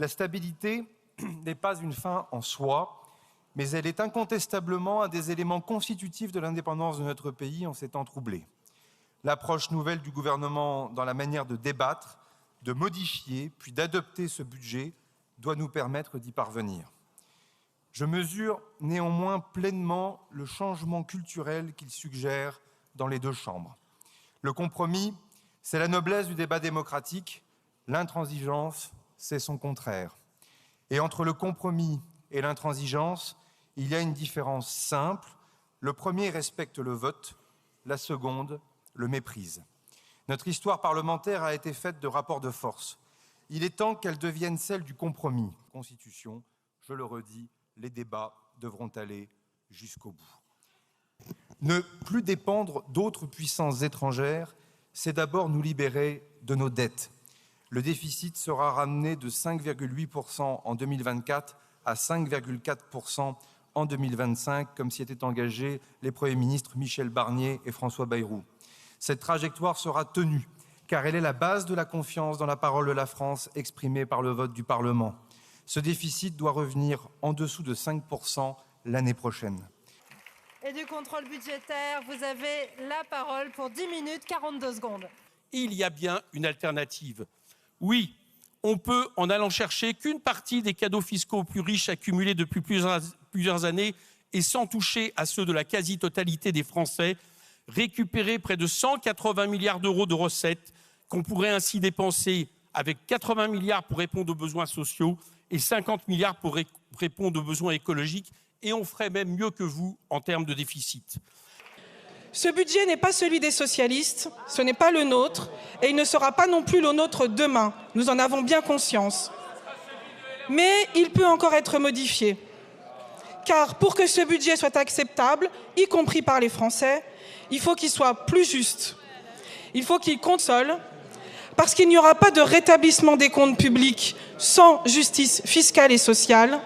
La stabilité n'est pas une fin en soi, mais elle est incontestablement un des éléments constitutifs de l'indépendance de notre pays en ces temps troublés. L'approche nouvelle du gouvernement dans la manière de débattre, de modifier, puis d'adopter ce budget doit nous permettre d'y parvenir. Je mesure néanmoins pleinement le changement culturel qu'il suggère dans les deux chambres. Le compromis, c'est la noblesse du débat démocratique, l'intransigeance, c'est son contraire. Et entre le compromis et l'intransigeance, il y a une différence simple. Le premier respecte le vote, la seconde le méprise. Notre histoire parlementaire a été faite de rapports de force. Il est temps qu'elle devienne celle du compromis. Constitution, je le redis, les débats devront aller jusqu'au bout. Ne plus dépendre d'autres puissances étrangères, c'est d'abord nous libérer de nos dettes. Le déficit sera ramené de 5,8% en 2024 à 5,4% en 2025, comme s'y étaient engagés les premiers ministres Michel Barnier et François Bayrou. Cette trajectoire sera tenue, car elle est la base de la confiance dans la parole de la France exprimée par le vote du Parlement. Ce déficit doit revenir en dessous de 5% l'année prochaine. Et du contrôle budgétaire, vous avez la parole pour 10 minutes 42 secondes. Il y a bien une alternative. Oui, on peut, en allant chercher qu'une partie des cadeaux fiscaux plus riches accumulés depuis plusieurs années et sans toucher à ceux de la quasi-totalité des Français, récupérer près de 180 milliards d'euros de recettes qu'on pourrait ainsi dépenser avec 80 milliards pour répondre aux besoins sociaux et 50 milliards pour répondre aux besoins écologiques, et on ferait même mieux que vous en termes de déficit. Ce budget n'est pas celui des socialistes, ce n'est pas le nôtre, et il ne sera pas non plus le nôtre demain. Nous en avons bien conscience. Mais il peut encore être modifié. Car pour que ce budget soit acceptable, y compris par les Français, il faut qu'il soit plus juste. Il faut qu'il console, parce qu'il n'y aura pas de rétablissement des comptes publics sans justice fiscale et sociale.